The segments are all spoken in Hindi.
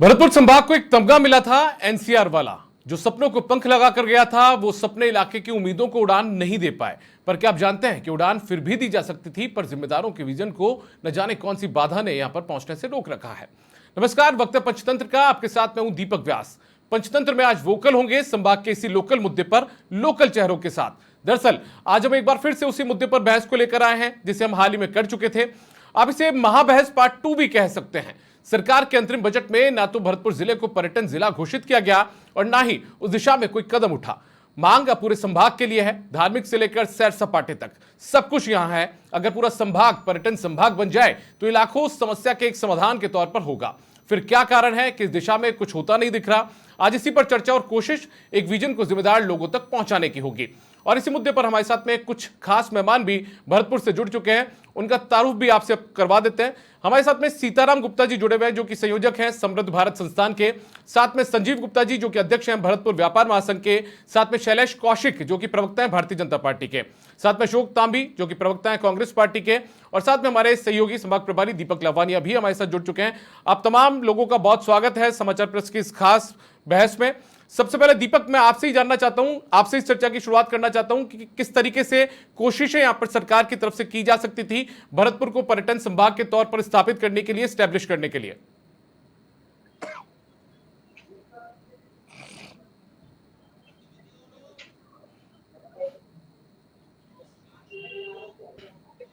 भरतपुर संभाग को एक तमगा मिला था एनसीआर वाला। जो सपनों को पंख लगाकर गया था वो सपने इलाके की उम्मीदों को उड़ान नहीं दे पाए। पर क्या आप जानते हैं कि उड़ान फिर भी दी जा सकती थी, पर जिम्मेदारों के विजन को न जाने कौन सी बाधा ने यहां पर पहुंचने से रोक रखा है। नमस्कार, वक्त है पंचतंत्र का। आपके साथ मैं हूं दीपक व्यास। पंचतंत्र में आज वोकल होंगे संभाग के इसी लोकल मुद्दे पर लोकल चेहरों के साथ। दरअसल आज हम एक बार फिर से उसी मुद्दे पर बहस को लेकर आए हैं जिसे हम हाल ही में कर चुके थे। आप इसे महाबहस पार्ट 2 भी कह सकते हैं। सरकार के अंतरिम बजट में ना तो भरतपुर जिले को पर्यटन जिला घोषित किया गया और ना ही उस दिशा में कोई कदम उठा। मांग पूरे संभाग के लिए है, धार्मिक से लेकर सैर सपाटे तक सब कुछ यहां है। अगर पूरा संभाग पर्यटन संभाग बन जाए तो इलाकों उस समस्या के एक समाधान के तौर पर होगा। फिर क्या कारण है कि इस दिशा में कुछ होता नहीं दिख रहा? आज इसी पर चर्चा और कोशिश एक विजन को जिम्मेदार लोगों तक पहुंचाने की होगी। और इसी मुद्दे पर हमारे साथ में कुछ खास मेहमान भी भरतपुर से जुड़ चुके हैं, उनका तारुफ भी आपसे करवा देते हैं। हमारे साथ में सीताराम गुप्ता जी जुड़े हुए हैं जो कि संयोजक हैं समृद्ध भारत संस्थान के, साथ में संजीव गुप्ता जी जो कि अध्यक्ष हैं भरतपुर व्यापार महासंघ के, साथ में शैलेश कौशिक जो कि प्रवक्ता हैं भारतीय जनता पार्टी के, साथ में अशोक तांबी जो कि प्रवक्ता हैं कांग्रेस पार्टी के, और साथ में हमारे सहयोगी संभाग प्रभारी दीपक लावानिया भी हमारे साथ जुड़ चुके हैं। आप तमाम लोगों का बहुत स्वागत है समाचार प्रेस की इस खास बहस में। सबसे पहले दीपक, मैं आपसे ही जानना चाहता हूं, आपसे इस चर्चा की शुरुआत करना चाहता हूं कि किस तरीके से कोशिशें यहां पर सरकार की तरफ से की जा सकती थी भरतपुर को पर्यटन संभाग के तौर पर स्थापित करने के लिए, स्टैब्लिश करने के लिए।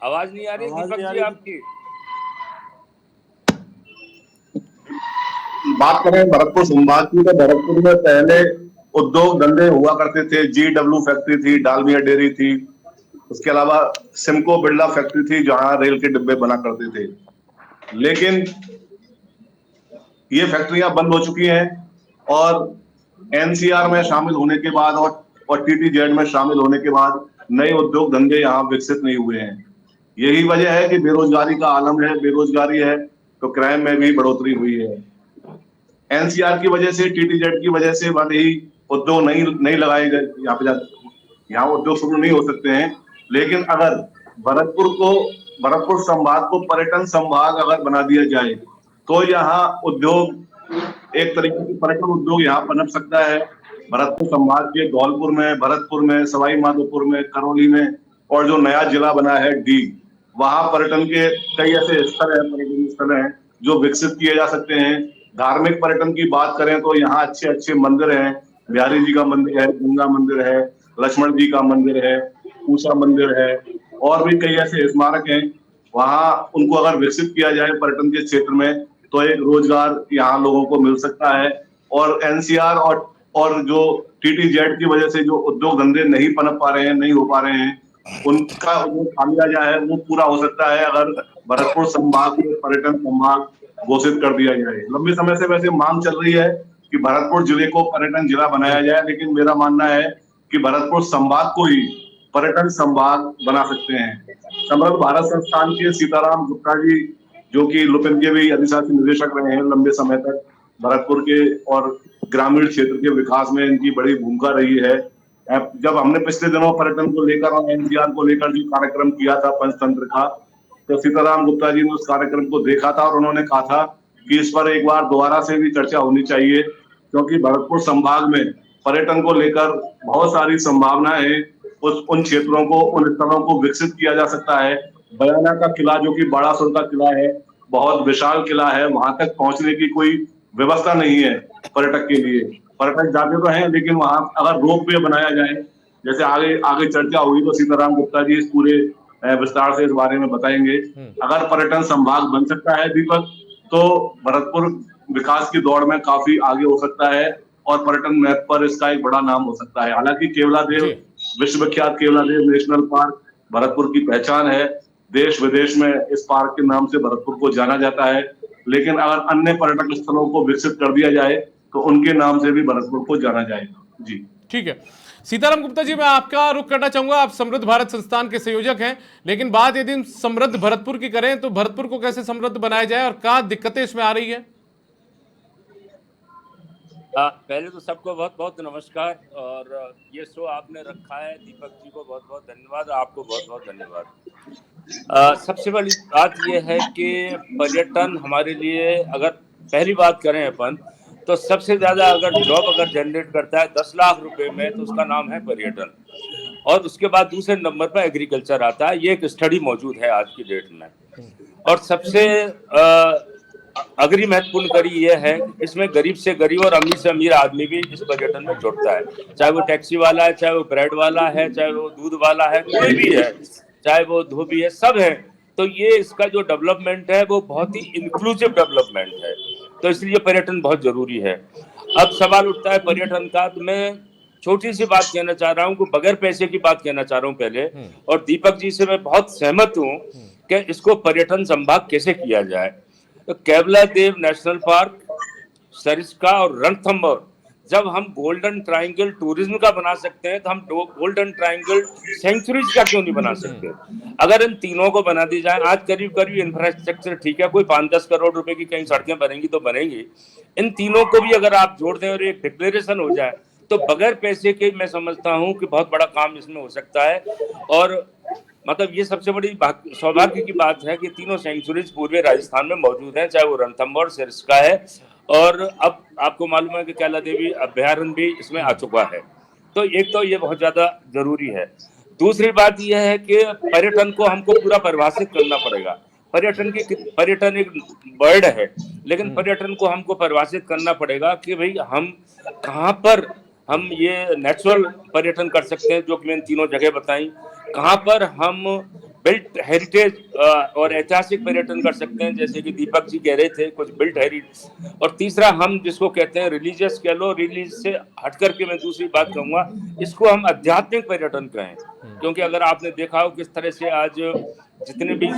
आवाज नहीं आ रही दीपक जी आपकी? बात करें भरतपुर संभाग की तो भरतपुर में पहले उद्योग धंधे हुआ करते थे। GW फैक्ट्री थी, डालमिया डेयरी थी, उसके अलावा सिमको बिरला फैक्ट्री थी जहां रेल के डिब्बे बना करते थे। लेकिन ये फैक्ट्रियां बंद हो चुकी हैं और NCR में शामिल होने के बाद और TTZ में शामिल होने के बाद नए उद्योग धंधे यहाँ विकसित नहीं हुए हैं। यही वजह है कि बेरोजगारी का आलम है। बेरोजगारी है तो क्राइम में भी बढ़ोतरी हुई है। NCR की वजह से, TTZ की वजह से भले ही उद्योग नहीं लगाए गए, यहाँ उद्योग शुरू नहीं हो सकते हैं। लेकिन अगर भरतपुर संभाग को पर्यटन संभाग अगर बना दिया जाए तो यहाँ उद्योग, एक तरीके की पर्यटन उद्योग यहाँ पनप सकता है। भरतपुर संभाग के धौलपुर में, भरतपुर में, सवाई माधोपुर में, करौली में और जो नया जिला बना है डी, वहां पर्यटन के कई ऐसे पर्यटन स्थल हैं जो विकसित किए जा सकते हैं। धार्मिक पर्यटन की बात करें तो यहाँ अच्छे अच्छे मंदिर हैं। बिहारी जी का मंदिर है, गंगा मंदिर है, लक्ष्मण जी का मंदिर है, पूसा मंदिर है और भी कई ऐसे स्मारक हैं। वहां उनको अगर विकसित किया जाए पर्यटन के क्षेत्र में तो एक रोजगार यहाँ लोगों को मिल सकता है। और NCR और जो TTZ की वजह से जो उद्योग धंधे नहीं पनप पा रहे हैं, नहीं हो पा रहे हैं, उनका जो खामियाजा है वो पूरा हो सकता है अगर भरतपुर संभाग को पर्यटन संभाग घोषित कर दिया जाए। लंबे समय से वैसे मांग चल रही है कि भरतपुर जिले को पर्यटन जिला बनाया जाए, लेकिन मेरा मानना है कि भरतपुर संभाग को ही पर्यटन संभाग बना सकते हैं। समृद्ध भारत संस्थान के सीताराम गुप्ता जी जो कि लुपिन के भी अधिशासी निदेशक रहे हैं लंबे समय तक, भरतपुर के और ग्रामीण क्षेत्र के विकास में इनकी बड़ी भूमिका रही है। जब हमने पिछले दिनों पर्यटन को लेकर और NCR को लेकर जो कार्यक्रम किया था पंचतंत्र का, तो सीताराम गुप्ता जी ने उस कार्यक्रम को देखा था और उन्होंने कहा था कि इस पर एक बार दोबारा से भी चर्चा होनी चाहिए, क्योंकि भरतपुर संभाग में पर्यटन को लेकर बहुत सारी संभावनाएं हैं। उन क्षेत्रों को, उन स्थलों को विकसित किया जा सकता है। बयाना का किला जो कि बाड़ासुर का किला है, बहुत विशाल किला है, वहां तक पहुंचने की कोई व्यवस्था नहीं है पर्यटक के लिए। पर्यटक जाते तो हैं लेकिन वहां अगर रोप वे बनाया जाए, जैसे आगे चर्चा हुई तो सीताराम गुप्ता जी इस पूरे विस्तार से इस बारे में बताएंगे। अगर पर्यटन संभाग बन सकता है दीपक, तो भरतपुर विकास की दौड़ में काफी आगे हो सकता है और पर्यटन मैप पर इसका एक बड़ा नाम हो सकता है। हालांकि केवलादेव, विश्व विख्यात केवलादेव नेशनल पार्क भरतपुर की पहचान है। देश विदेश में इस पार्क के नाम से भरतपुर को जाना जाता है। लेकिन अगर अन्य पर्यटक स्थलों को विकसित कर दिया जाए तो उनके नाम से भी भरतपुर को जाना जाएगा। जी ठीक है सीताराम गुप्ता जी, मैं आपका रुख करना चाहूंगा। आप समृद्ध भारत संस्थान के संयोजक हैं, लेकिन बात यदि समृद्ध भरतपुर की करें तो भरतपुर को कैसे समृद्ध बनाया जाए और क्या दिक्कतें इसमें आ रही है? पहले तो सबको बहुत बहुत नमस्कार। और ये शो आपने रखा है, दीपक जी को बहुत बहुत धन्यवाद, आपको बहुत बहुत धन्यवाद। सबसे बड़ी बात यह है कि पर्यटन हमारे लिए, अगर पहली बात करें अपन, तो सबसे ज्यादा अगर जॉब अगर जनरेट करता है 10 लाख रुपए में, तो उसका नाम है पर्यटन। और उसके बाद दूसरे नंबर पर एग्रीकल्चर आता है। ये एक स्टडी मौजूद है आज की डेट में। और सबसे अग्री महत्वपूर्ण कड़ी यह है कि इसमें गरीब से गरीब और अमीर से अमीर आदमी भी इस पर्यटन में जुड़ता है। चाहे वो टैक्सी वाला है, चाहे वो ब्रेड वाला है, चाहे वो दूध वाला है, कोई भी है, चाहे वो धोबी है, सब है। तो ये इसका जो डेवलपमेंट है वो बहुत ही इंक्लूसिव डेवलपमेंट है। तो इसलिए पर्यटन बहुत जरूरी है। अब सवाल उठता है पर्यटन का, तो मैं छोटी सी बात कहना चाह रहा हूँ, बगैर पैसे की बात कहना चाह रहा हूँ पहले। और दीपक जी से मैं बहुत सहमत हूँ कि इसको पर्यटन संभाग कैसे किया जाए। तो केवला देव नेशनल पार्क, सरिस्का और रणथंभौर, जब हम गोल्डन ट्रायंगल टूरिज्म का बना सकते हैं, तो हम गोल्डन ट्रायंगल सेंचुरीज का क्यों नहीं बना सकते? अगर इन तीनों को बना दी जाए, आज करीब करीब इंफ्रास्ट्रक्चर ठीक है, कोई 5-10 करोड़ रुपए की कहीं सड़कें बनेंगी तो बनेंगी। इन तीनों को भी अगर आप जोड़ दें और एक डिक्लेरेशन हो जाए, तो बगैर पैसे के मैं समझता हूं कि बहुत बड़ा काम इसमें हो सकता है। और मतलब ये सबसे बड़ी सौभाग्य की बात है कि तीनों सेंचुरीज पूर्वी राजस्थान में मौजूद हैं, चाहे वो रणथंभौर, सिरस्का है, और अब आपको मालूम है कि कैला देवी अभ्यारण्य भी इसमें आ चुका है। तो एक तो ये बहुत ज्यादा जरूरी है। दूसरी बात यह है कि पर्यटन को हमको पूरा परिभाषित करना पड़ेगा। पर्यटन एक वर्ड है, लेकिन पर्यटन को हमको परिभाषित करना पड़ेगा कि भाई हम कहाँ पर हम ये नेचुरल पर्यटन कर सकते हैं, जो कि मैंने तीनों जगह बताई। कहाँ पर हम बिल्ट हेरिटेज और ऐतिहासिक पर्यटन कर सकते हैं, जैसे कि दीपक जी कह रहे थे कुछ बिल्ट हेरिटेज। और तीसरा हम जिसको कहते हैं रिलीजियस कह लो, रिलीजियस से हट करके मैं दूसरी बात कहूंगा, इसको हम आध्यात्मिक पर्यटन कहें। क्योंकि अगर आपने देखा हो किस तरह से आज जितने भी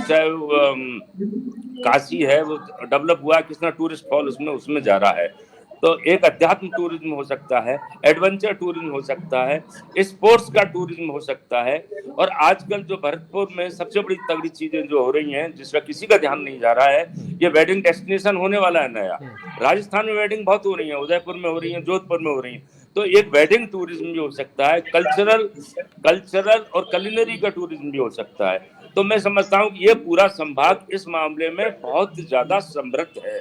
काशी है वो डेवलप हुआ है, कितना टूरिस्ट फॉल उसमें जा रहा है। तो एक अध्यात्म टूरिज्म हो सकता है, एडवेंचर टूरिज्म हो सकता है, स्पोर्ट्स का टूरिज्म हो सकता है। और आजकल जो भरतपुर में सबसे बड़ी तगड़ी चीजें जो हो रही हैं, जिसका किसी का ध्यान नहीं जा रहा है, ये वेडिंग डेस्टिनेशन होने वाला है नया। राजस्थान में वेडिंग बहुत हो रही है, उदयपुर में हो रही है, जोधपुर में हो रही है। तो एक वेडिंग टूरिज्म भी हो सकता है, कल्चरल और कलिनरी का टूरिज्म भी हो सकता है। तो मैं समझता हूँ कि ये पूरा संभाग इस मामले में बहुत ज्यादा समृद्ध है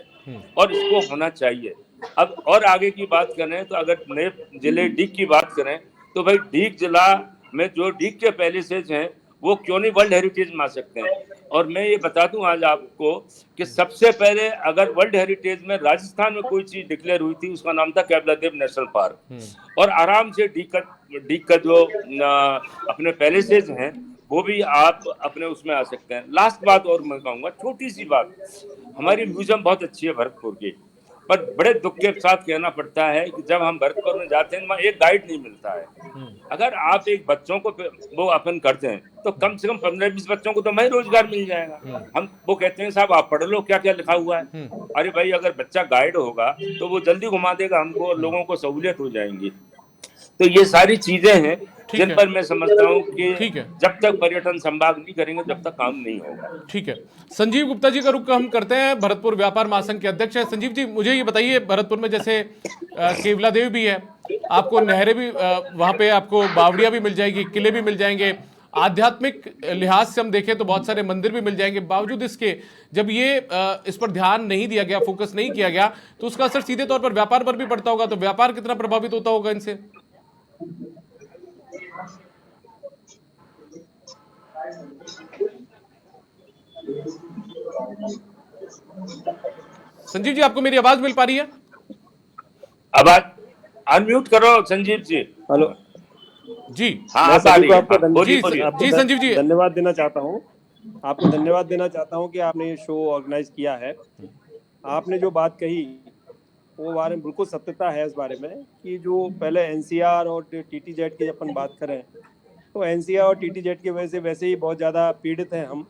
और इसको होना चाहिए। अब और आगे की बात करें तो अगर नए जिले डीग की बात करें, तो भाई डीग जिला में जो डीग के पैलेसेज हैं वो क्यों नहीं वर्ल्ड हेरिटेज में आ सकते हैं। और मैं ये बता दूं आज आपको कि सबसे पहले अगर वर्ल्ड हेरिटेज में राजस्थान में कोई चीज डिक्लेयर हुई थी, उसका नाम था केवला देव नेशनल पार्क। और आराम से डीग का जो अपने पैलेसेज हैं वो भी आप अपने उसमें आ सकते हैं। लास्ट बात और मैं कहूंगा, छोटी सी बात, हमारी म्यूजियम बहुत अच्छी है भरतपुर की, पर बड़े दुख के साथ कहना पड़ता है कि जब हम भरतपुर में जाते हैं वहाँ एक गाइड नहीं मिलता है। अगर आप एक बच्चों को वो अपन करते हैं तो कम से कम 15-20 बच्चों को तो वही रोजगार मिल जाएगा। हम वो कहते हैं साहब आप पढ़ लो क्या क्या लिखा हुआ है। अरे भाई अगर बच्चा गाइड होगा तो वो जल्दी घुमा देगा हमको, लोगों को सहूलियत हो जाएंगी। तो ये सारी चीजें हैं जिन पर मैं समझता हूँ कि जब तक पर्यटन संभाग नहीं करेंगे तब तक काम नहीं होगा। ठीक है, संजीव गुप्ता जी का रुख हम करते हैं, भरतपुर व्यापार महासंघ के अध्यक्ष है। संजीव जी, मुझे ये बताइए, भरतपुर में जैसे केवला देवी भी है, आपको नहरें भी वहां पे आपको बावड़ियां भी मिल जाएगी, किले भी मिल जाएंगे, आध्यात्मिक लिहाज से हम देखें तो बहुत सारे मंदिर भी मिल जाएंगे। बावजूद इसके जब ये इस पर ध्यान नहीं दिया गया, फोकस नहीं किया गया, तो उसका असर सीधे तौर पर व्यापार पर भी पड़ता होगा। तो व्यापार कितना प्रभावित होता होगा इनसे? संजीव जी, आपको मेरी आवाज मिल पा रही है? आवाज अनम्यूट करो संजीव जी। हेलो जी, हाँ, जी संजीव जी, धन्यवाद देना चाहता हूँ आपको, धन्यवाद देना चाहता हूँ कि आपने ये शो ऑर्गेनाइज किया है। आपने जो बात कही वो बारे में बिल्कुल सत्यता है इस बारे में कि जो पहले एनसीआर और टीटीजेड की अपन बात करें तो एनसीआर और टीटीजेड की वजह से वैसे ही बहुत ज़्यादा पीड़ित हैं हम,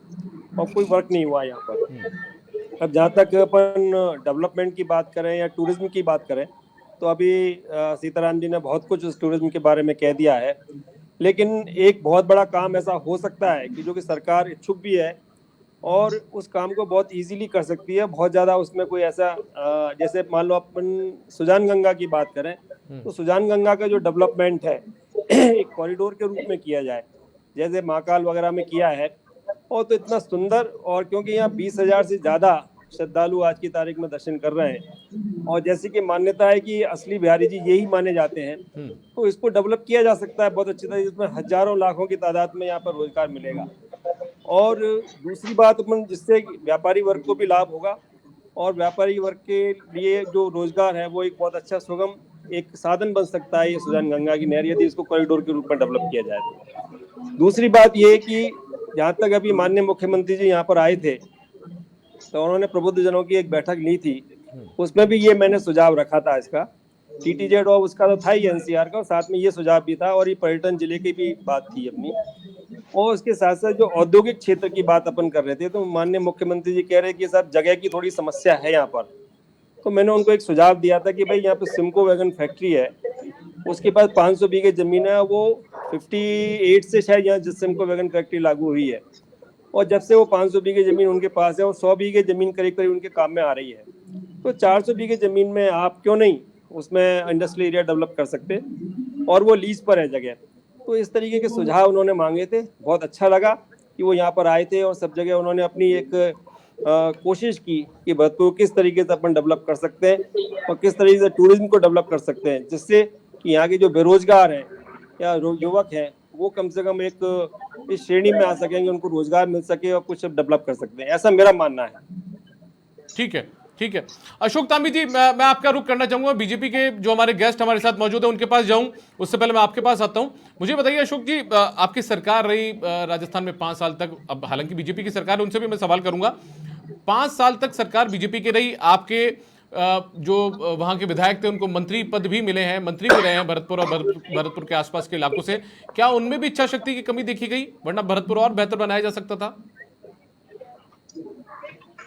और कोई वर्क नहीं हुआ यहाँ पर। अब जहाँ तक अपन डेवलपमेंट की बात करें या टूरिज्म की बात करें तो अभी सीताराम जी ने बहुत कुछ उस टूरिज्म के बारे में कह दिया है, लेकिन एक बहुत बड़ा काम ऐसा हो सकता है कि जो कि सरकार इच्छुक भी है और उस काम को बहुत इजीली कर सकती है। बहुत ज़्यादा उसमें कोई ऐसा जैसे मान लो अपन सुजान गंगा की बात करें तो सुजान गंगा का जो डेवलपमेंट है एक कॉरिडोर के रूप में किया जाए, जैसे महाकाल वगैरह में किया है, और तो इतना सुंदर, और क्योंकि यहाँ 20,000 से ज़्यादा श्रद्धालु आज की तारीख में दर्शन कर रहे हैं, और जैसे कि मान्यता है कि असली बिहारी जी यही माने जाते हैं, तो इसको डेवलप किया जा सकता है बहुत अच्छी तरह, जिसमें हजारों लाखों की तादाद में यहाँ पर रोजगार मिलेगा। और दूसरी बात, अपन जिससे व्यापारी वर्ग को भी लाभ होगा, और व्यापारी वर्ग के लिए जो रोजगार है वो एक बहुत अच्छा सुगम एक साधन बन सकता है ये सुजान गंगा की नहर, यदि इसको कॉरिडोर के रूप में डेवलप किया जाए तो। दूसरी बात ये कि जहाँ तक अभी माननीय मुख्यमंत्री जी यहाँ पर आए थे, तो उन्होंने प्रबुद्ध जनों की एक बैठक ली थी, उसमें भी ये मैंने सुझाव रखा था इसका, टीटीजेड और उसका तो था ही एनसीआर का, और साथ में ये सुझाव भी था, और ये पर्यटन जिले की भी बात थी अपनी। और उसके साथ साथ जो औद्योगिक क्षेत्र की बात अपन कर रहे थे, तो माननीय मुख्यमंत्री जी कह रहे कि साहब जगह की थोड़ी समस्या है यहाँ पर, तो मैंने उनको एक सुझाव दिया था कि भाई यहाँ पे सिमको वैगन फैक्ट्री है, उसके पास 500 बीघे जमीन है, वो 58 से शायद यहाँ सिमको वैगन फैक्ट्री लागू हुई है, और जब से वो 500 बीघे जमीन उनके पास है, और 100 बीघे जमीन करीब करीब उनके काम में आ रही है, तो 400 बीघे जमीन में आप क्यों नहीं उसमें इंडस्ट्रियल एरिया डेवलप कर सकते, और वो लीज पर है जगह। तो इस तरीके के सुझाव उन्होंने मांगे थे, बहुत अच्छा लगा कि वो यहाँ पर आए थे, और सब जगह उन्होंने अपनी एक कोशिश की कि भरतपुर किस तरीके से अपन डेवलप कर सकते हैं, और किस तरीके से टूरिज्म को डेवलप कर सकते हैं, जिससे कि यहाँ के जो बेरोजगार हैं या युवक हैं वो कम से कम एक इस श्रेणी में आ सकेंगे, उनको रोजगार मिल सके और कुछ डेवलप कर सकते हैं, ऐसा मेरा मानना है। ठीक है, ठीक है। अशोक तांबी जी, मैं आपका रुख करना चाहूंगा, बीजेपी के जो हमारे गेस्ट हमारे साथ मौजूद है उनके पास जाऊं, उससे पहले मैं आपके पास आता हूं। मुझे बताइए अशोक जी, आपकी सरकार रही राजस्थान में 5 साल तक, अब हालांकि बीजेपी की सरकार है, उनसे भी मैं सवाल करूंगा। 5 साल तक सरकार बीजेपी की रही, आपके जो वहां के विधायक थे उनको मंत्री पद भी मिले हैं, मंत्री भी रहे हैं भरतपुर और भरतपुर के आसपास के इलाकों से, क्या उनमें भी इच्छा शक्ति की कमी देखी गई, वरना भरतपुर और बेहतर बनाया जा सकता था?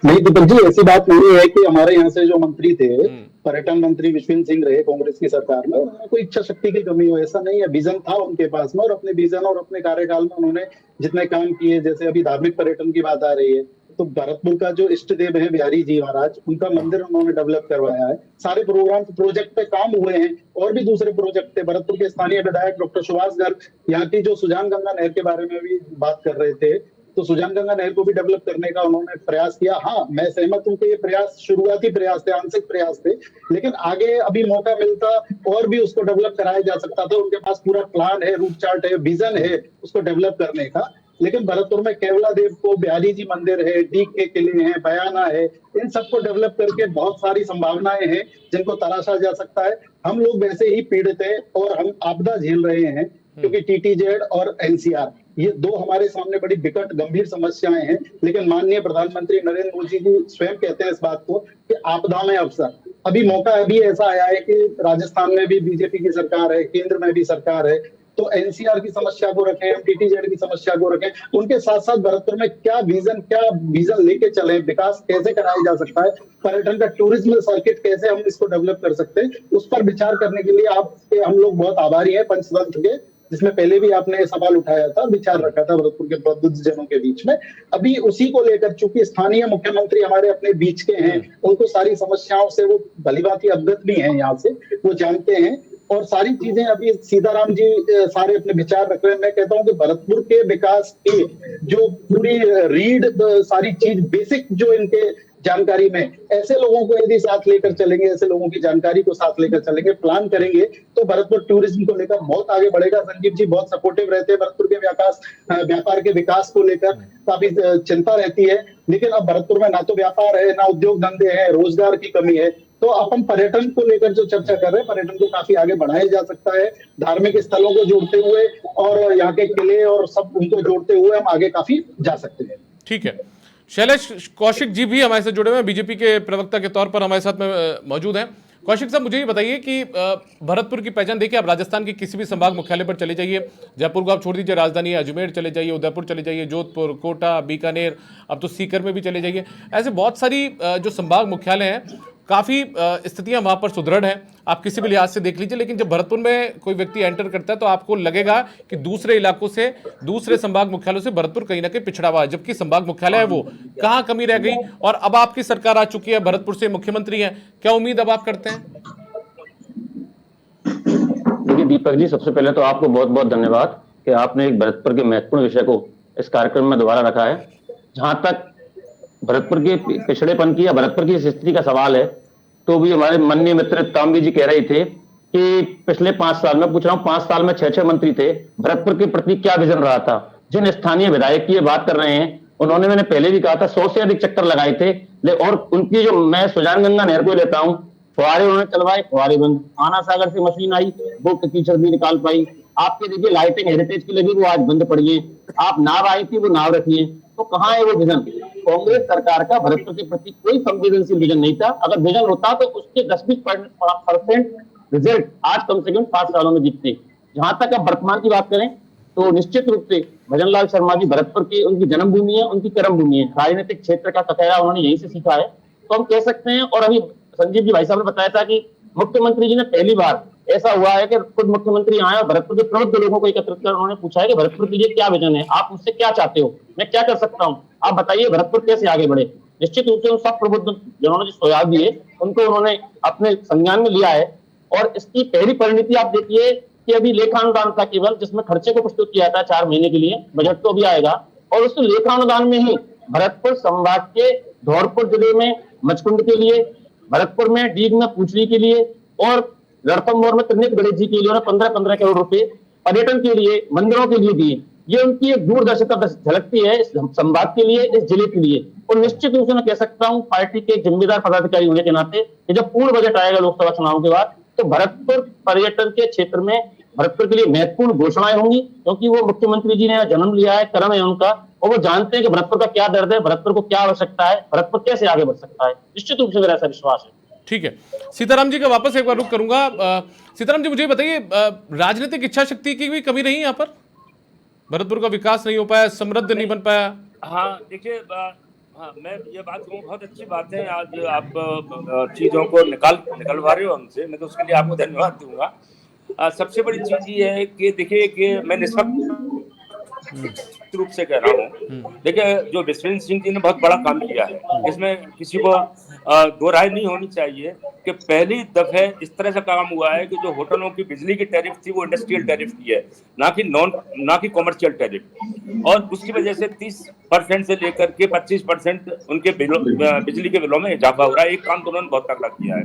नहीं दीपक जी, ऐसी बात नहीं है कि हमारे यहाँ से जो मंत्री थे, पर्यटन मंत्री विश्विन सिंह रहे कांग्रेस की सरकार में, उन्होंने कोई इच्छा शक्ति की कमी हो, ऐसा नहीं है। विजन था उनके पास में, और अपने विजन और अपने कार्यकाल में उन्होंने जितने काम किए, जैसे अभी धार्मिक पर्यटन की बात आ रही है, तो भरतपुर का जो इष्ट देव है बिहारी जी महाराज, उनका मंदिर उन्होंने डेवलप करवाया है। सारे प्रोजेक्ट पे काम हुए हैं, और भी दूसरे प्रोजेक्ट थे। भरतपुर के स्थानीय विधायक डॉक्टर सुभाष गर्ग यहाँ की जो सुजान गंगा नहर के बारे में भी बात कर रहे थे, तो सुजान गंगा नहर को भी डेवलप करने का उन्होंने प्रयास किया। हाँ, मैं सहमत हूं कि ये प्रयास शुरुआती प्रयास थे, आंशिक प्रयास थे, लेकिन आगे अभी मौका मिलता और भी उसको डेवलप कराया जा सकता था। उनके पास पूरा प्लान है, रूट चार्ट है, विजन है उसको डेवलप करने का। लेकिन भरतपुर में केवला देव को, बिहारी जी मंदिर है, डीक के किले हैं, बयाना है, इन सबको डेवलप करके बहुत सारी संभावनाएं हैं जिनको तराशा जा सकता है। हम लोग वैसे ही पीड़ित हैं और हम आपदा झेल रहे हैं, क्योंकि टीटीजेड और एनसीआर ये दो हमारे सामने बड़ी विकट गंभीर समस्याएं हैं। लेकिन माननीय प्रधानमंत्री नरेंद्र मोदी जी स्वयं कहते हैं इस बात को कि आपदा में अवसर। अभी मौका अभी ऐसा आया है कि राजस्थान में भी बीजेपी की सरकार है, केंद्र में भी सरकार है, तो एनसीआर की समस्या को रखें, हम टीटीजेड की समस्या को रखें, उनके साथ साथ भरतपुर में क्या विजन लेके चले, विकास कैसे कराया जा सकता है, पर्यटन का टूरिज्म सर्किट कैसे हम इसको डेवलप कर सकते हैं, उस पर विचार करने के लिए आपके हम लोग बहुत आभारी हैं पंचतंत्र के, जिसमें पहले भी आपने सवाल उठाया था, विचार रखा था भरतपुर के प्रबुद्ध जनों के बीच में। अभी उसी को लेकर, चूंकि स्थानीय मुख्यमंत्री हमारे अपने बीच के हैं, उनको सारी समस्याओं से वो भली भांति अवगत भी हैं, यहाँ से वो जानते हैं, और सारी चीजें अभी सीताराम जी सारे अपने विचार रख रहे हैं। मैं कहता हूं कि भरतपुर के विकास की जो पूरी रीड सारी चीज बेसिक जो इनके जानकारी में, ऐसे लोगों को यदि साथ लेकर चलेंगे, ऐसे लोगों की जानकारी को साथ लेकर चलेंगे, प्लान करेंगे, तो भरतपुर टूरिज्म को लेकर बहुत आगे बढ़ेगा। संजीव जी बहुत सपोर्टिव रहते हैं भरतपुर के व्यापार के विकास को लेकर, काफी चिंता रहती है। लेकिन अब भरतपुर में ना तो व्यापार है, ना उद्योग धंधे है, रोजगार की कमी है। तो अपन पर्यटन को लेकर जो चर्चा कर रहे हैं, पर्यटन को काफी आगे बढ़ाया जा सकता है, धार्मिक स्थलों को जोड़ते हुए और यहाँ के किले और सब उनको जोड़ते हुए हम आगे काफी जा सकते हैं। ठीक है, शैलेश कौशिक जी भी हमारे साथ जुड़े हुए हैं, बीजेपी के प्रवक्ता के तौर पर हमारे साथ में मौजूद हैं। कौशिक साहब, मुझे ये बताइए कि भरतपुर की पहचान देखिए, आप राजस्थान के किसी भी संभाग मुख्यालय पर चले जाइए, जयपुर को आप छोड़ दीजिए, राजधानी अजमेर चले जाइए, उदयपुर चले जाइए, जोधपुर, कोटा, बीकानेर, अब तो सीकर में भी चले जाइए, ऐसे बहुत सारी जो संभाग मुख्यालय हैं, काफ़ी स्थितियां वहां पर सुदृढ़ हैं, आप किसी भी लिहाज से देख लीजिए। लेकिन जब भरतपुर में कोई व्यक्ति एंटर करता है तो आपको लगेगा कि दूसरे इलाकों से, दूसरे संभाग मुख्यालयों से भरतपुर कहीं ना कहीं पिछड़ा हुआ है, जबकि संभाग मुख्यालय है वो कहाँ कमी रह गई। और अब आपकी सरकार आ चुकी है, भरतपुर से मुख्यमंत्री हैं, क्या उम्मीद अब आप करते हैं? देखिए दीपक जी, सबसे पहले तो आपको बहुत बहुत धन्यवाद कि आपने एक भरतपुर के महत्वपूर्ण विषय को इस कार्यक्रम में दोबारा रखा है। जहां तक भरतपुर के पिछड़ेपन की या भरतपुर की स्थिति का सवाल है, तो भी हमारे माननीय मित्र तांबी जी कह रहे थे कि पिछले 5 साल में, पूछ रहा हूँ 5 साल में 6 मंत्री थे, भरतपुर के प्रति क्या विजन रहा था। जिन स्थानीय विधायक की ये बात कर रहे हैं, उन्होंने, मैंने पहले भी कहा था, 100 से अधिक चक्कर लगाए थे, और उनकी जो, मैं सुजान गंगा नहर को लेता हूँ, फुहारे उन्होंने चलवाए, फुहारे बंद। आना सागर से मशीन आई, वो कीचड़ नहीं निकाल पाई। आपके देखिए लाइटिंग हेरिटेज की लगी, वो आज बंद पड़ी है। आप नाव आई थी, वो नाव रखी है, तो कहाँ है वो विजन? कांग्रेस सरकार का भरतपुर के प्रति कोई संवेदनशील विजन नहीं था। अगर विजन होता तो उसके 10-20% रिजल्ट आज कम से कम 5 सालों में दिखते। जहां तक अब वर्तमान की बात करें तो निश्चित रूप से भजन लाल शर्मा जी भरतपुर की, उनकी जन्मभूमि है, उनकी कर्मभूमि है, राजनीतिक क्षेत्र का कथाया उन्होंने यहीं से सीखा है, तो हम कह सकते हैं। और अभी संजीव जी भाई साहब ने बताया था कि मुख्यमंत्री जी ने पहली बार ऐसा हुआ है कि खुद मुख्यमंत्री आए और भरतपुर के प्रबुद्ध लोगों को एकत्रित कर उन्होंने पूछा है कि भरतपुर के लिए क्या विजन है, आप मुझसे क्या चाहते हो, मैं क्या कर सकता हूँ, आप बताइए भरतपुर कैसे आगे बढ़े। निश्चित रूप से उन सब प्रबुद्ध जिन्होंने सुझाव दिए उनको उन्होंने अपने संज्ञान में लिया है। और इसकी पहली परिणति आप देखिए कि अभी लेखानुदान था केवल, जिसमें खर्चे को प्रस्तुत किया था 4 महीने के लिए, बजट तो अभी आएगा, और उस लेखानुदान में ही भरतपुर संभाग के धौलपुर जिले में मचकुंड के लिए, भरतपुर में डीग में पूछड़ी के लिए, और रणथंभौर में त्रिनेत्र गणेश जी के लिए 15-15 करोड़ रुपए पर्यटन के लिए, मंदिरों के लिए दिए। ये उनकी एक दूरदर्शिता झलकती है इस संभाग के लिए, इस जिले के लिए। और निश्चित रूप से मैं कह सकता हूं पार्टी के जिम्मेदार पदाधिकारी होने के नाते कि जब पूर्ण बजट आएगा लोकसभा चुनाव के बाद, तो भरतपुर पर्यटन के क्षेत्र में भरतपुर के लिए महत्वपूर्ण घोषणाएं होंगी, क्योंकि वो मुख्यमंत्री जी ने जन्म लिया है, कर्म है उनका, और वो जानते हैं कि भरतपुर का क्या दर्द है, भरतपुर को क्या आवश्यकता है, भरतपुर कैसे आगे बढ़ सकता है। निश्चित रूप से मेरा ऐसा विश्वास है। ठीक है, सीताराम जी का वापस एक बार रुख करूंगा। सीताराम जी, मुझे बताइए, राजनीतिक इच्छा शक्ति की भी कमी रही यहाँ पर? भरतपुर का विकास नहीं हो पाया, समृद्ध नहीं बन पाया? हाँ देखिए, हाँ मैं ये बात कहूँ, बहुत अच्छी बात है आज आप चीज़ों को निकलवा रहे हो हमसे, मैं तो उसके लिए आपको धन्यवाद दूंगा। सबसे बड़ी चीज़ ये है कि देखिए कि मैं निष्पक्ष रूप से कह रहा हूँ, देखिए जो विश्वेंद्र सिंह जी ने बहुत बड़ा काम किया है, इसमें किसी को दो राय नहीं होनी चाहिए कि पहली दफे इस तरह से काम हुआ है कि जो होटलों की बिजली की टैरिफ थी वो इंडस्ट्रियल टैरिफ की है, ना कि कॉमर्शियल टैरिफ, और उसकी वजह से 30% से लेकर के 25% उनके बिजली के बिलों में इजाफा हो रहा है। एक काम तो उन्होंने बहुत तगड़ा किया है।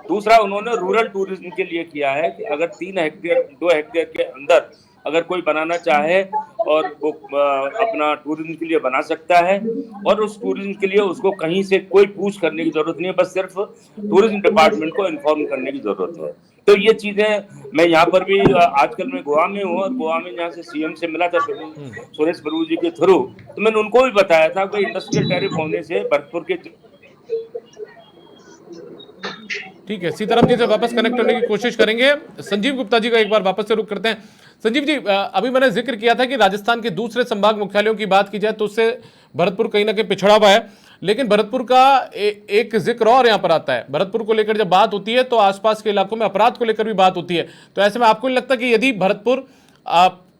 दूसरा, उन्होंने रूरल टूरिज्म के लिए किया है कि अगर 2 हेक्टेयर के अंदर अगर कोई बनाना चाहे और वो अपना टूरिज्म के लिए बना सकता है, और उस टूरिज्म के लिए उसको कहीं से कोई पूछ करने की जरूरत नहीं है, बस सिर्फ टूरिज्म डिपार्टमेंट को इन्फॉर्म करने की जरूरत है। तो ये चीजें मैं यहाँ पर भी, आजकल मैं गोवा में हूँ, और गोवा में यहाँ से सीएम से मिला था सुरेश प्रभु जी के थ्रू, तो मैंने उनको भी बताया था कि इंडस्ट्रियल टैरिफ होने से भरतपुर के। ठीक है, सीताराम जी से वापस कनेक्ट करने की कोशिश करेंगे। संजीव गुप्ता जी का एक बार वापस से रुख करते हैं। संजीव जी, अभी मैंने जिक्र किया था कि राजस्थान के दूसरे संभाग मुख्यालयों की बात की जाए तो उससे भरतपुर कहीं ना कहीं पिछड़ा हुआ है, लेकिन भरतपुर का एक जिक्र और यहाँ पर आता है। भरतपुर को लेकर जब बात होती है तो आसपास के इलाकों में अपराध को लेकर भी बात होती है। तो ऐसे में आपको नहीं लगता कि यदि भरतपुर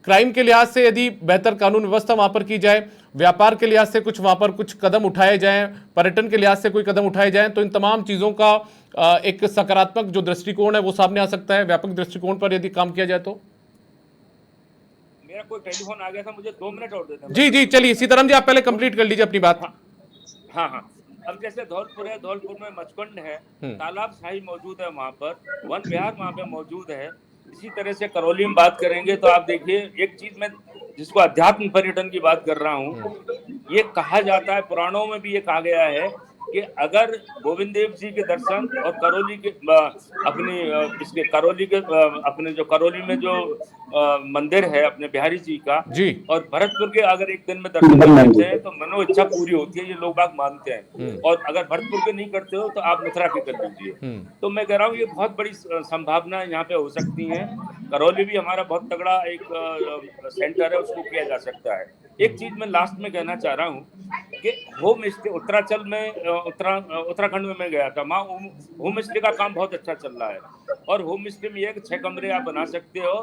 क्राइम के लिहाज से यदि बेहतर कानून व्यवस्था वहां पर की जाए, व्यापार के लिहाज से कुछ वहां पर कुछ कदम उठाए जाएं, पर्यटन के लिहाज से कोई कदम उठाए जाएं, तो इन तमाम चीजों का एक सकारात्मक जो दृष्टिकोण है वो सामने आ सकता है? व्यापक दृष्टिकोण पर यदि काम किया जाए तो। मेरा कोई टेलीफोन आ गया था, मुझे 2 मिनट और देना। जी जी, चलिए सीताराम जी, आप पहले कंप्लीट कर लीजिए अपनी बात। हाँ, अब जैसे धौलपुर है, धौलपुर में मचकुंड है, तालाब शाही मौजूद है वहाँ पर, वन विहार वहाँ पे मौजूद है। इसी तरह से करौली में बात करेंगे तो आप देखिए, एक चीज मैं जिसको अध्यात्म पर्यटन की बात कर रहा हूँ, ये कहा जाता है, पुराणों में भी ये कहा गया है कि अगर गोविंद देव जी के दर्शन और करौली के अपने जो करौली में जो मंदिर है अपने बिहारी जी का जी, और भरतपुर के अगर एक दिन में दर्शन करते हैं तो मनो इच्छा पूरी होती है, ये लोग बाग मानते हैं। और अगर भरतपुर के नहीं करते हो तो आप मथुरा के कर लीजिए। तो मैं कह रहा हूँ ये बहुत बड़ी संभावना यहाँ पे हो सकती है। करौली भी हमारा बहुत तगड़ा एक सेंटर है, उसको किया जा सकता है। एक चीज मैं लास्ट में कहना चाह रहा हूँ कि होम स्टे उत्तरांचल में उत्तराखंड में मैं गया था, वहाँ होम स्टे का काम बहुत अच्छा चल रहा है। और होम स्टे में 6 कमरे आप बना सकते हो,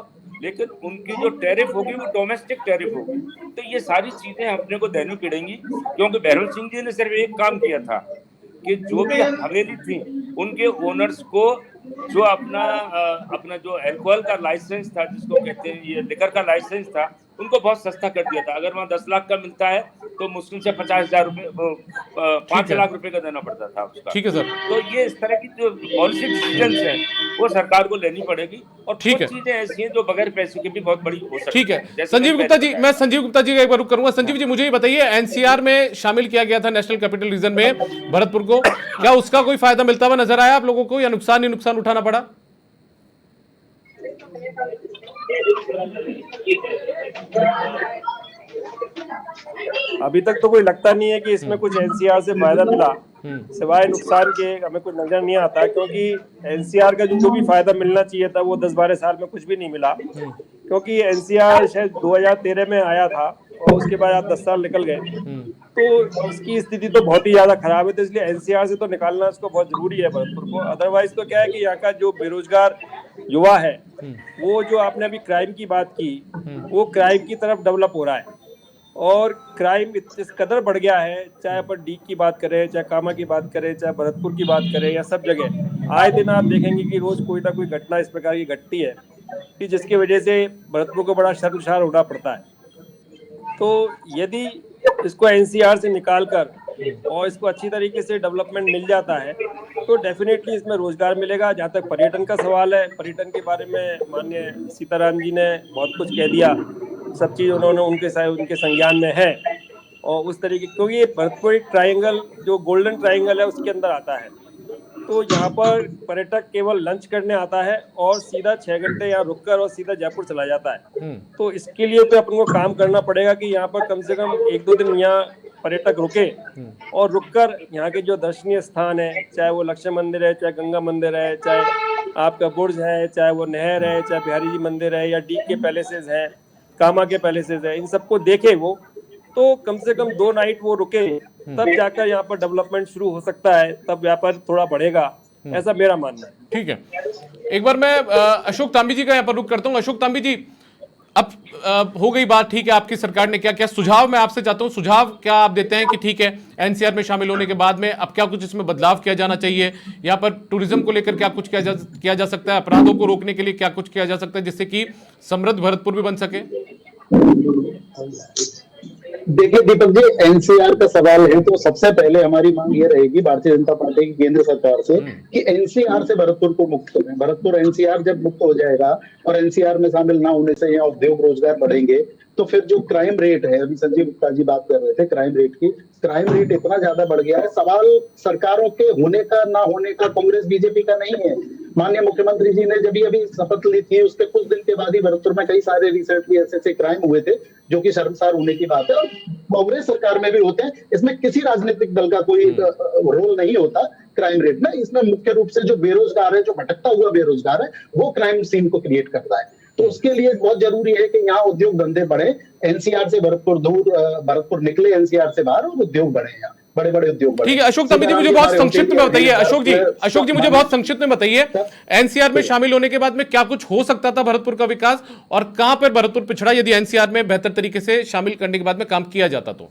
लेकिन उनकी जो टैरिफ होगी वो डोमेस्टिक टैरिफ होगी। तो ये सारी चीजें अपने को देनी पड़ेंगी, क्योंकि भैरव सिंह जी ने सिर्फ एक काम किया था कि जो भी हवेली थी उनके ओनर्स को जो अपना जो अल्कोहल का लाइसेंस था, जिसको कहते हैं ये लिकर का लाइसेंस था, उनको बहुत सस्ता कर दिया था। अगर वहाँ 10 लाख का मिलता है तो मुश्किल से 50,000 रुपए 5 लाख रुपए का देना पड़ता था उसका। ठीक है सर। तो ये इस तरह की जो पॉलिसी डिसीजंस हैं वो सरकार को लेनी पड़ेगी, और ठीक कुछ है। चीजें ऐसी हैं जो बगैर पैसे के भी बहुत बड़ी हो सकती ठीक है हैं। जैसे संजीव मैंने गुप्ता पहले जी, बताया। मैं संजीव गुप्ता जी का एक बार रुक करूंगा। संजीव जी मुझे ये बताइए, एनसीआर में शामिल किया गया था नेशनल कैपिटल रीजन में भरतपुर को, क्या उसका कोई फायदा मिलता हुआ नजर आया आप लोगों को, या नुकसान ही नुकसान उठाना पड़ा? अभी तक तो कोई लगता नहीं है कि इसमें कुछ एनसीआर से फायदा मिला, सिवाय नुकसान के हमें कुछ नजर नहीं आता, क्योंकि एनसीआर का जो भी फायदा मिलना चाहिए था वो 10-12 साल में कुछ भी नहीं मिला। क्योंकि एनसीआर शायद 2013 में आया था और उसके बाद आप 10 साल निकल गए, तो इसकी स्थिति तो बहुत ही ज्यादा खराब है। तो इसलिए एनसीआर से तो निकालना इसको बहुत जरूरी है भरतपुर को। अदरवाइज तो क्या है कि यहाँ का जो बेरोजगार युवा है, वो जो आपने अभी क्राइम की बात की, वो क्राइम की तरफ डेवलप हो रहा है, और क्राइम इस कदर बढ़ गया है, चाहे अपन डी की बात करें, चाहे कामा की बात करें, चाहे भरतपुर की बात करें, या सब जगह आए दिन आप देखेंगे कि रोज कोई ना कोई घटना इस प्रकार की घटती है कि जिसकी वजह से भरतपुर को बड़ा शर्मसार होना पड़ता है। तो यदि इसको एनसीआर से निकालकर और इसको अच्छी तरीके से डेवलपमेंट मिल जाता है तो डेफिनेटली इसमें रोजगार मिलेगा। जहाँ तक पर्यटन का सवाल है, पर्यटन के बारे में माननीय सीताराम जी ने बहुत कुछ कह दिया, सब चीज उन्होंने उनके संज्ञान में है। और उस तरीके, क्योंकि ये भरतपुर एक ट्रायंगल, जो गोल्डन ट्रायंगल है, उसके अंदर आता है, तो यहाँ पर पर्यटक केवल लंच करने आता है और सीधा 6 घंटे यहाँ रुककर और सीधा जयपुर चला जाता है। तो इसके लिए तो अपन को काम करना पड़ेगा कि यहाँ पर कम से कम 1-2 दिन यहाँ पर्यटक रुके और रुककर यहाँ के जो दर्शनीय स्थान है, चाहे वो लक्ष्य मंदिर है, चाहे गंगा मंदिर है, चाहे आपका बुर्ज है, चाहे वो नहर है, चाहे बिहारी जी मंदिर है, या डी के पैलेसेस हैं, कामा के पैलेसेस है, इन सबको देखे वो, तो कम से कम 2 नाइट वो रुके, तब जाकर यहाँ पर डेवलपमेंट शुरू हो सकता है, तब व्यापार थोड़ा बढ़ेगा, ऐसा मेरा मानना है। ठीक है, एक बार मैं अशोक तांबी जी का यहाँ पर रुक करता हूँ। अशोक तांबी जी, अब हो गई बात, ठीक है, आपकी सरकार ने क्या क्या सुझाव, मैं आपसे चाहता हूं सुझाव क्या आप देते हैं कि ठीक है एनसीआर में शामिल होने के बाद में अब क्या कुछ इसमें बदलाव किया जाना चाहिए, यहाँ पर टूरिज्म को लेकर क्या कुछ किया जा सकता है, अपराधों को रोकने के लिए क्या कुछ किया जा सकता है जिससे कि समृद्ध भरतपुर भी बन सके? देखिए दीपक जी, एनसीआर का सवाल है तो सबसे पहले हमारी मांग ये रहेगी भारतीय जनता पार्टी की केंद्र सरकार से कि एनसीआर से भरतपुर को मुक्त करें। भरतपुर एनसीआर जब मुक्त हो जाएगा और एनसीआर में शामिल ना होने से यहाँ उद्योग रोजगार बढ़ेंगे, तो फिर जो क्राइम रेट है, अभी संजीव गुप्ता जी बात कर रहे थे क्राइम रेट की, क्राइम रेट इतना ज्यादा बढ़ गया है। सवाल सरकारों के होने का ना होने का कांग्रेस बीजेपी का नहीं है। माननीय मुख्यमंत्री जी ने जब अभी शपथ ली थी उसके कुछ दिन के बाद ही भरतपुर में कई सारे रिसेंटली ऐसे क्राइम हुए थे जो कि शर्मसार होने की बात है, और कांग्रेस सरकार में भी होते हैं। इसमें किसी राजनीतिक दल का कोई रोल नहीं होता क्राइम रेट में। इसमें मुख्य रूप से जो बेरोजगार है, जो भटकता हुआ बेरोजगार है, वो क्राइम सीन को क्रिएट करता है। तो उसके लिए बहुत जरूरी है कि यहाँ उद्योग धंधे बढ़े, एनसीआर से भरतपुर दूर, भरतपुर निकले एनसीआर से बाहर और उद्योग बढ़े, यहाँ बड़े बड़े उद्योग बढ़े। ठीक है अशोक तांबी जी, मुझे बहुत संक्षिप्त में बताइए, अशोक जी मुझे बहुत संक्षिप्त में बताइए, एनसीआर में शामिल होने के बाद में क्या कुछ हो सकता था भरतपुर का विकास, और कहां पर भरतपुर पिछड़ा यदि एनसीआर में बेहतर तरीके से शामिल करने के बाद में काम किया जाता तो?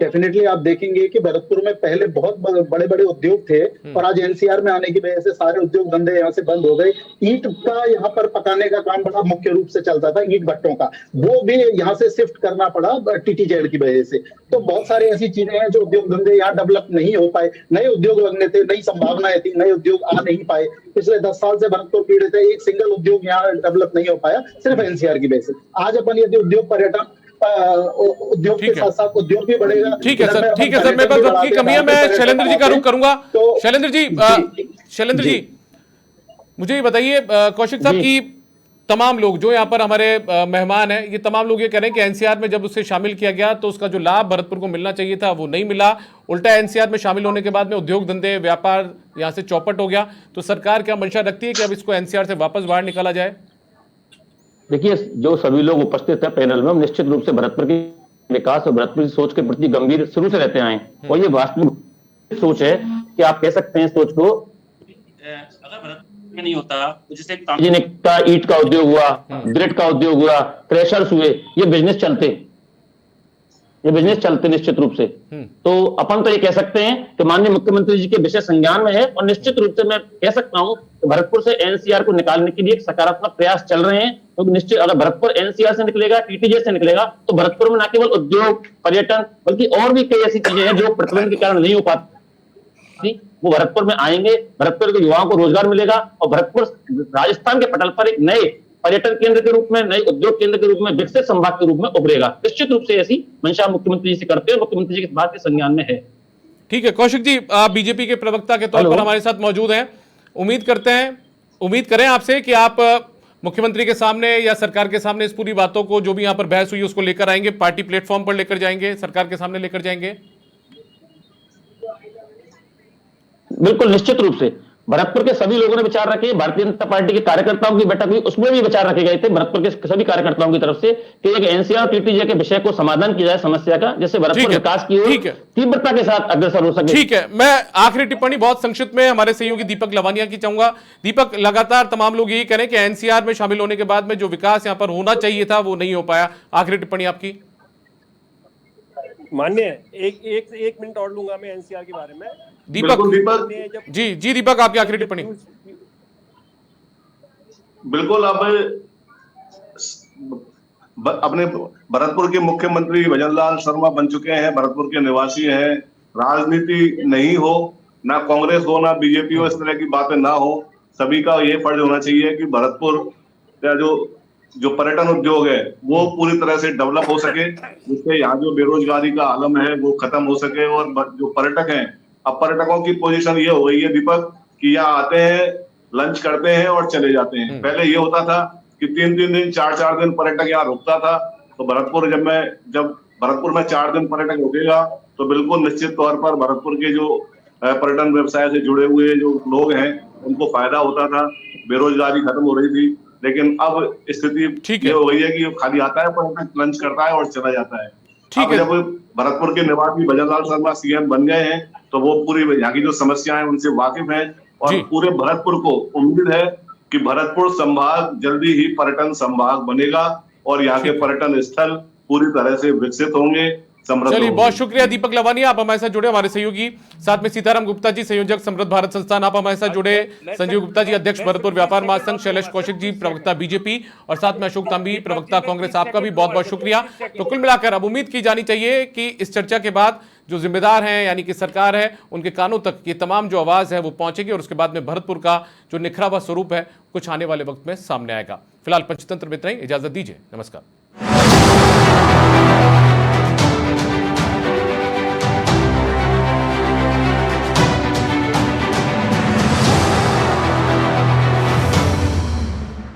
डेफिनेटली आप देखेंगे कि भरतपुर में पहले बहुत बड़े बड़े उद्योग थे और आज एनसीआर में आने की वजह से सारे उद्योग धंधे यहाँ से बंद हो गए। ईंट का यहाँ पर पकाने का काम बड़ा मुख्य रूप से चलता था, ईंट भट्टों का, वो भी यहाँ से शिफ्ट करना पड़ा टीटीजेड की वजह से। तो बहुत सारी ऐसी चीजें हैं जो उद्योग धंधे यहाँ डेवलप नहीं हो पाए। नए उद्योग लगने थे, नई संभावनाएं थी, नए उद्योग आ नहीं पाए। पिछले 10 साल से भरतपुर पीड़ित है, एक सिंगल उद्योग यहाँ डेवलप नहीं हो पाया सिर्फ एनसीआर की वजह से। आज अपन यदि उद्योग पर्यटन उद्योग के साथ साथ उद्योग भी बढ़ेगा। ठीक है सर, ठीक है सर, मैं बस की कमी है, मैं शैलेंद्र जी का रुख करूंगा। शैलेंद्र जी मुझे ये बताइए, कौशिक साहब की तमाम लोग जो यहाँ पर हमारे मेहमान हैं, ये तमाम लोग ये कह रहे हैं कि एनसीआर में जब उसे शामिल किया गया तो उसका जो लाभ भरतपुर को मिलना चाहिए था वो नहीं मिला, उल्टा एनसीआर में शामिल होने के बाद में उद्योग धंधे व्यापार यहाँ से चौपट हो गया। तो सरकार क्या मंशा रखती है कि अब इसको एनसीआर से वापस बाहर निकाला जाए? देखिए, जो सभी लोग उपस्थित है पैनल में, हम निश्चित रूप से भरतपुर के विकास और भरतपुर की सोच के प्रति गंभीर शुरू से रहते आए हैं, और ये वास्तविक सोच है कि आप कह सकते हैं सोच को, अगर भरतपुर में नहीं होता तो जैसे का ईंट का उद्योग हुआ, ग्रिड का उद्योग हुआ, क्रेशर्स हुए, ये बिजनेस चलते, ये बिजनेस चलते निश्चित रूप से। तो अपन तो ये कह सकते हैं कि माननीय मुख्यमंत्री जी के विषय संज्ञान में है, और निश्चित रूप से मैं कह सकता हूं कि भरतपुर से एनसीआर को निकालने के लिए एक सकारात्मक प्रयास चल रहे हैं, क्योंकि निश्चित अगर भरतपुर एनसीआर से निकलेगा, टीटीजे से निकलेगा, तो भरतपुर में न केवल उद्योग, पर्यटन, बल्कि और भी कई ऐसी चीजें हैं जो प्रतिबंध के कारण नहीं हो पाती, वो भरतपुर में आएंगे। भरतपुर के युवाओं को रोजगार मिलेगा और भरतपुर राजस्थान के पटल पर एक नए पर्यटन केंद्र के रूप में, नए उद्योग केंद्र के रूप में, विकसित संभाग के रूप में उभरेगा। निश्चित रूप से ऐसी मंशा मुख्यमंत्री जी से करते हैं, मुख्यमंत्री जी के इस बात के संज्ञान में है। ठीक है कौशिक जी, आप बीजेपी के प्रवक्ता के तौर पर हमारे साथ मौजूद हैं। उम्मीद करें आपसे कि आप मुख्यमंत्री के सामने या सरकार के सामने इस पूरी बातों को, जो भी यहां पर बहस हुई, उसको लेकर आएंगे, पार्टी प्लेटफॉर्म पर लेकर जाएंगे, सरकार के सामने लेकर जाएंगे। बिल्कुल निश्चित रूप से भरतपुर के सभी लोगों ने विचार रखे। भारतीय जनता पार्टी के कार्यकर्ताओं की बैठक हुई, उसमें भी विचार रखे गए थे भरतपुर के सभी कार्यकर्ताओं की तरफ से कि एक एनसीआर टीटीजे के विषय को समाधान किया जाए समस्या का, जिससे भरतपुर विकास की ओर तीव्रता के साथ अग्रसर हो सके। ठीक है, मैं आखिरी टिप्पणी बहुत संक्षिप्त में हमारे सहयोगी दीपक लवानिया की चाहूंगा। दीपक, लगातार तमाम लोग यही करें कि एनसीआर में शामिल होने के बाद में जो विकास यहां पर होना चाहिए था वो नहीं हो पाया। आखिरी टिप्पणी आपकी। मान्य है, एक मिनट और लूंगा मैं एनसीआर के बारे में। दीपक जी दीपक, आपकी आखिरी टिप्पणी। बिल्कुल, अब अपने भरतपुर के मुख्यमंत्री भजनलाल शर्मा बन चुके हैं, भरतपुर के निवासी हैं। राजनीति नहीं हो, ना कांग्रेस हो, ना बीजेपी हो, इस तरह की बातें ना हो। सभी का ये फर्ज होना चाहिए कि भरतपुर का जो पर्यटन उद्योग है वो पूरी तरह से डेवलप हो सके, जिससे यहाँ जो बेरोजगारी का आलम है वो खत्म हो सके। और जो पर्यटक हैं, अब पर्यटकों की पोजीशन ये हो गई है दीपक कि यहाँ आते हैं, लंच करते हैं और चले जाते हैं। पहले ये होता था कि 3-3 दिन 4-4 दिन पर्यटक यहाँ रुकता था। तो भरतपुर जब भरतपुर में 4 दिन पर्यटक रुकेगा तो बिल्कुल निश्चित तौर पर भरतपुर के जो पर्यटन व्यवसाय से जुड़े हुए जो लोग हैं उनको फायदा होता था, बेरोजगारी खत्म हो रही थी। लेकिन अब स्थिति ये हो गई है कि खाली आता है, पर्यटक लंच करता है और चला जाता है। अब जब भरतपुर के निवासी भजनलाल शर्मा सीएम बन गए हैं तो वो पूरी यहाँ की जो समस्याएं हैं उनसे वाकिफ हैं, और पूरे भरतपुर को उम्मीद है कि भरतपुर संभाग जल्दी ही पर्यटन संभाग बनेगा और यहाँ के पर्यटन स्थल पूरी तरह से विकसित होंगे। चलिए, बहुत शुक्रिया दीपक लवानिया, आप हमारे साथ जुड़े। हमारे सहयोगी साथ में सीताराम गुप्ता जी, संयोजक समृद्ध भारत संस्थान, आप हमारे साथ जुड़े। संजीव गुप्ता जी, अध्यक्ष भरतपुर व्यापार महासंघ, शैलेश कौशिक जी, प्रवक्ता बीजेपी, और साथ में अशोक तांबी, प्रवक्ता कांग्रेस, आपका भी बहुत बहुत शुक्रिया। तो कुल मिलाकर अब उम्मीद की जानी चाहिए कि इस चर्चा के बाद जो जिम्मेदार हैं यानी कि सरकार है, उनके कानों तक ये तमाम जो आवाज है वो पहुंचेगी, और उसके बाद में भरतपुर का जो निखरा हुआ स्वरूप है कुछ आने वाले वक्त में सामने आएगा। फिलहाल पंचतंत्र में इतना ही, इजाजत दीजिए, नमस्कार।